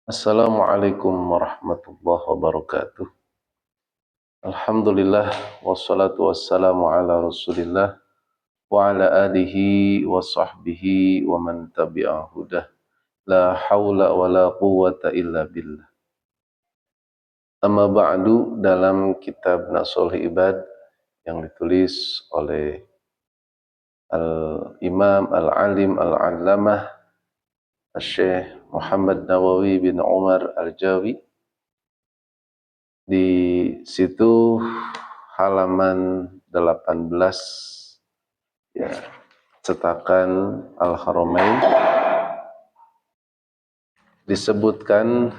Assalamualaikum warahmatullahi wabarakatuh. Alhamdulillah wassalatu wassalamu ala Rasulillah wa ala alihi wa sahbihi wa man tabi'a hudah. La haula wa la quwwata illa billah. Amma ba'du, dalam kitab Nashul Ibad yang ditulis oleh Al-Imam Al-Alim Al-Allamah Syekh Muhammad Nawawi bin Umar Al-Jawi, di situ halaman 18 ya, cetakan Al-Haramain disebutkan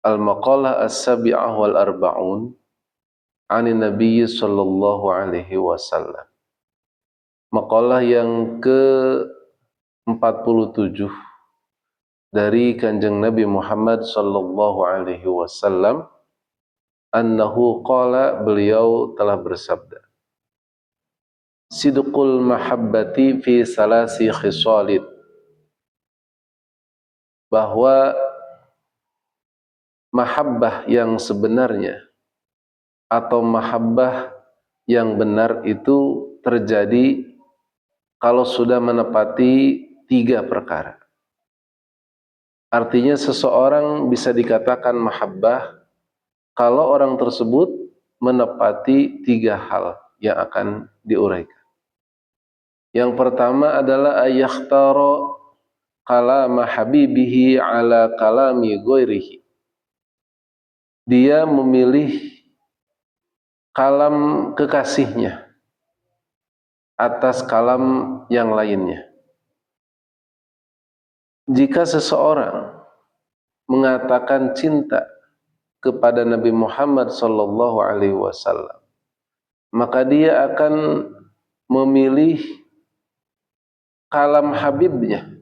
Al-Maqalah As-Sabi'ah wal Arba'un Ani Nabi sallallahu alaihi wasallam. Maqalah yang ke-47 dari Kanjeng Nabi Muhammad sallallahu alaihi wasallam, annahu qala, beliau telah bersabda, sidqul mahabbati fi salasi khisalid, bahwa mahabbah yang sebenarnya atau mahabbah yang benar itu terjadi kalau sudah menepati 3 perkara. Artinya seseorang bisa dikatakan mahabbah kalau orang tersebut menepati 3 hal yang akan diuraikan. Yang pertama adalah ayakhtara kalama habibihi ala kalami ghairihi. Dia memilih kalam kekasihnya atas kalam yang lainnya. Jika seseorang mengatakan cinta kepada Nabi Muhammad sallallahu alaihi wasallam, maka dia akan memilih kalam habibnya,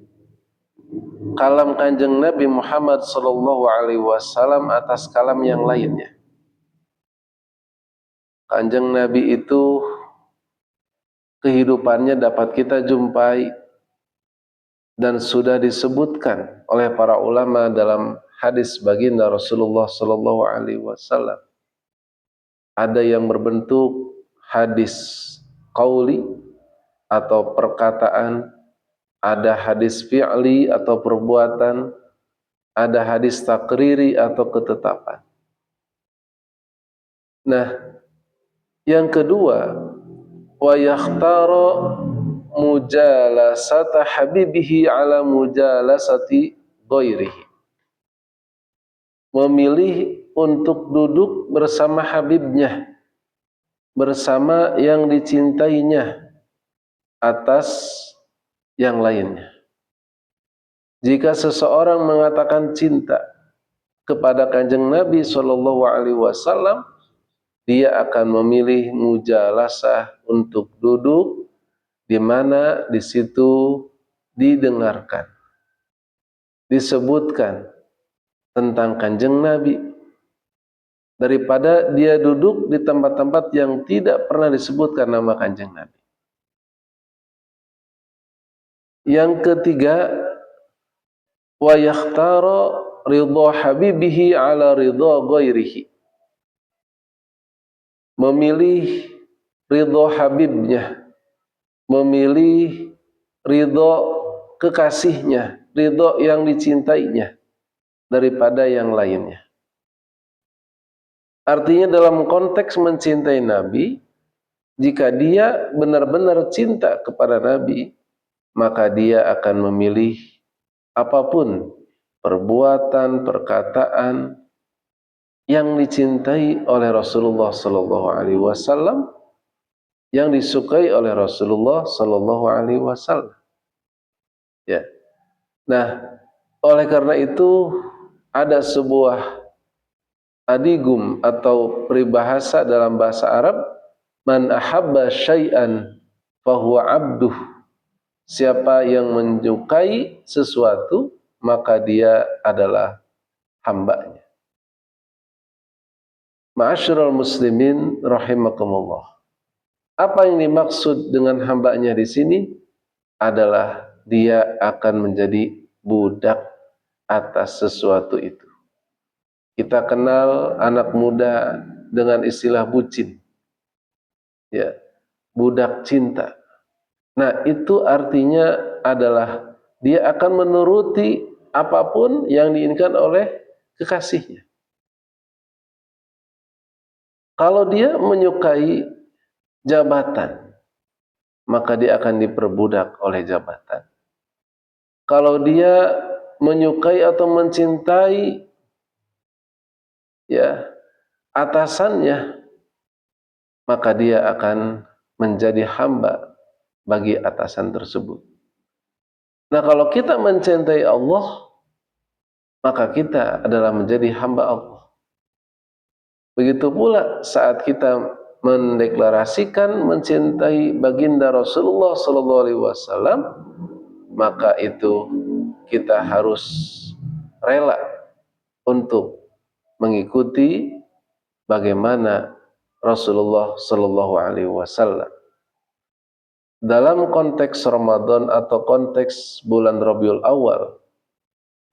kalam Kanjeng Nabi Muhammad sallallahu alaihi wasallam atas kalam yang lainnya. Kanjeng Nabi itu kehidupannya dapat kita jumpai dan sudah disebutkan oleh para ulama dalam hadis baginda Rasulullah sallallahu alaihi wasallam. Ada yang berbentuk hadis qauli atau perkataan, ada hadis fi'li atau perbuatan, ada hadis takriri atau ketetapan. Nah, yang kedua, wa yakhtara mujalasata habibihi ala mujalasati ghairihi. Memilih untuk duduk bersama habibnya, bersama yang dicintainya atas yang lainnya. Jika seseorang mengatakan cinta kepada Kanjeng Nabi sallallahu alaihi wasallam, dia akan memilih mujalasah untuk duduk di mana di situ didengarkan, disebutkan tentang Kanjeng Nabi, daripada dia duduk di tempat-tempat yang tidak pernah disebutkan nama Kanjeng Nabi. Yang ketiga, wa yakhtara ridha habibihi ala ridha ghairihi. Memilih ridha habibnya, memilih ridho kekasihnya, ridho yang dicintainya daripada yang lainnya. Artinya dalam konteks mencintai Nabi, jika dia benar-benar cinta kepada Nabi, maka dia akan memilih apapun perbuatan, perkataan yang dicintai oleh Rasulullah sallallahu alaihi wasallam, yang disukai oleh Rasulullah sallallahu alaihi wasallam. Ya. Nah, oleh karena itu ada sebuah adigum atau peribahasa dalam bahasa Arab, man ahabba syai'an fahuwa abduh. Siapa yang menyukai sesuatu, maka dia adalah hambanya. Ma'asyiral muslimin rahimakumullah. Apa yang dimaksud dengan hambanya di sini adalah dia akan menjadi budak atas sesuatu itu. Kita kenal anak muda dengan istilah bucin, ya, budak cinta. Nah, itu artinya adalah dia akan menuruti apapun yang diinginkan oleh kekasihnya. Kalau dia menyukai jabatan, maka dia akan diperbudak oleh jabatan. Kalau dia menyukai atau mencintai ya atasannya, maka dia akan menjadi hamba bagi atasan tersebut. Nah, kalau kita mencintai Allah, maka kita adalah menjadi hamba Allah. Begitu pula saat kita mendeklarasikan mencintai baginda Rasulullah SAW, maka itu kita harus rela untuk mengikuti bagaimana Rasulullah SAW. Dalam konteks Ramadan atau konteks bulan Rabiul Awal,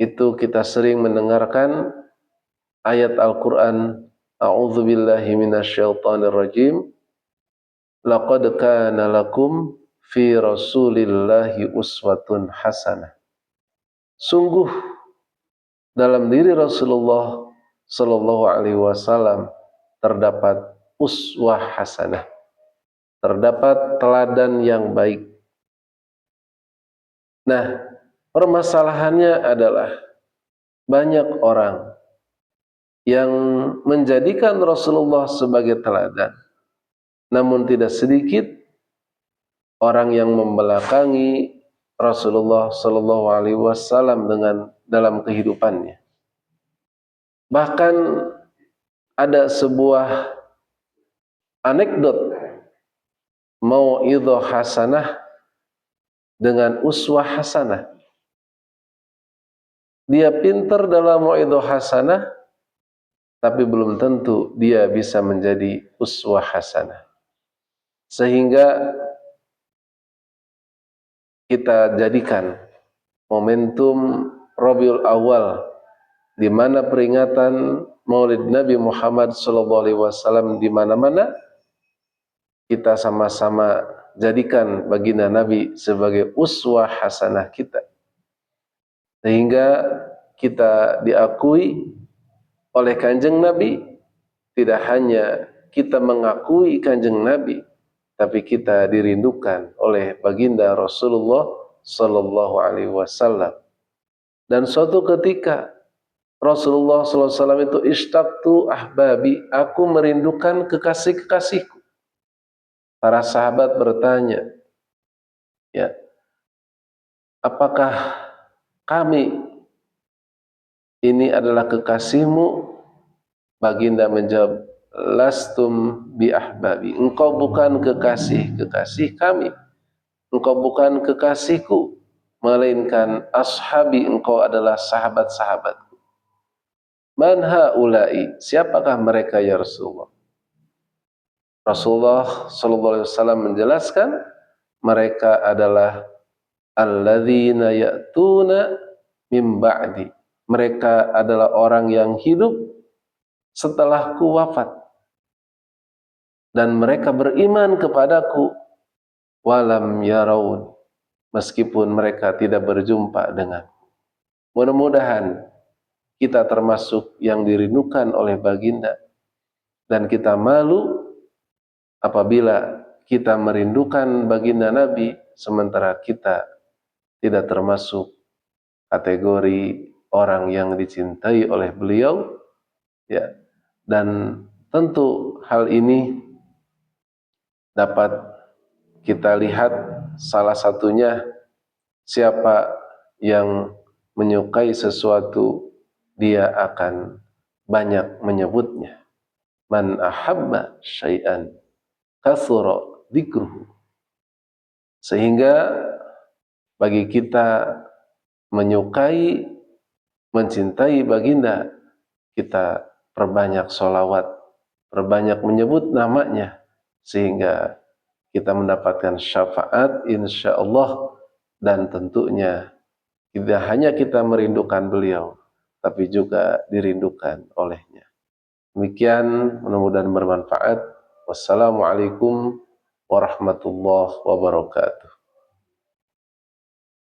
itu kita sering mendengarkan ayat Al-Quran, A'udzu billahi minasyaitonir rajim, laqad kana lakum fi rasulillahi uswatun hasanah. Sungguh dalam diri Rasulullah sallallahu alaihi wasallam terdapat uswah hasanah, terdapat teladan yang baik. Nah, permasalahannya adalah banyak orang yang menjadikan Rasulullah sebagai teladan, namun tidak sedikit orang yang membelakangi Rasulullah Shallallahu Alaihi Wasallam dengan dalam kehidupannya. Bahkan ada sebuah anekdot mau'idhah hasanah dengan uswah hasanah. Dia pintar dalam mau'idhah hasanah, tapi belum tentu dia bisa menjadi uswah hasanah. Sehingga kita jadikan momentum Rabiul Awal, di mana peringatan Maulid Nabi Muhammad SAW di mana-mana, kita sama-sama jadikan baginda Nabi sebagai uswah hasanah kita, sehingga kita diakui oleh Kanjeng Nabi. Tidak hanya kita mengakui Kanjeng Nabi, tapi kita dirindukan oleh baginda Rasulullah Sallallahu Alaihi Wasallam. Dan suatu ketika Rasulullah Sallallahu Alaihi Wasallam itu ishtaqtu ahbabi, aku merindukan kekasih-kekasihku. Para sahabat bertanya, ya, apakah kami ini adalah kekasihmu? Baginda menjawab, lastum bi ahbabi, engkau bukan kekasih-kekasih kami, engkau bukan kekasihku, melainkan ashabi, engkau adalah sahabat-sahabatku. Man haula'i, siapakah mereka ya Rasulullah? Rasulullah sallallahu alaihi wasallam menjelaskan, mereka adalah alladzina ya'tuna min ba'di, mereka adalah orang yang hidup setelahku wafat, dan mereka beriman kepadaku walam yaraun, meskipun mereka tidak berjumpa denganku. Mudah-mudahan kita termasuk yang dirindukan oleh baginda, dan kita malu apabila kita merindukan baginda Nabi sementara kita tidak termasuk kategori orang yang dicintai oleh beliau, ya. Dan tentu hal ini dapat kita lihat salah satunya, siapa yang menyukai sesuatu dia akan banyak menyebutnya. Man ahabba syai'an katsura dzikruhu. Sehingga bagi kita menyukai, mencintai baginda, kita perbanyak sholawat, perbanyak menyebut namanya, sehingga kita mendapatkan syafaat insyaallah, dan tentunya Tidak hanya kita merindukan beliau, tapi juga dirindukan olehnya. Demikian, mudah-mudahan bermanfaat. Wassalamualaikum warahmatullahi wabarakatuh.